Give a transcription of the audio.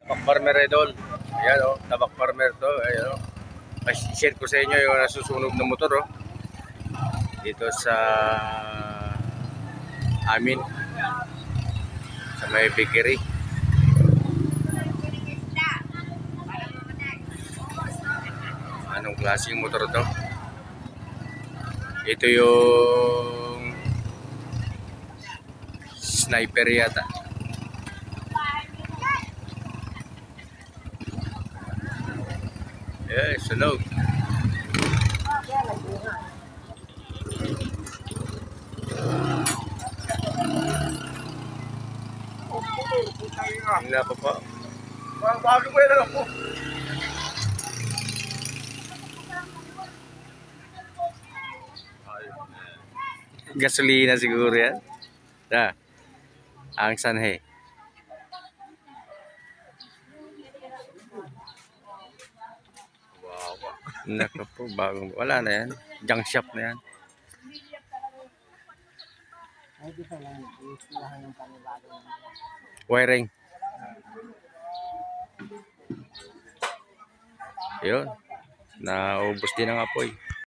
Tabak farmer idol. Ayan o, tabak farmer to. Ayan o. I-share ko sa inyo yung nasusunog na motor o. Dito sa amin. Sa may bakery. Anong klaseng motor to? Ito yung sniper yata. Sunog. Tingnan ko po. Bago ko yan ako. Gasolina siguro yan. Ang sanhe. Wow. Nako po, bagong wala na yan. Junk shop na yan. Wiring. Yun. Naubos din ang apoy.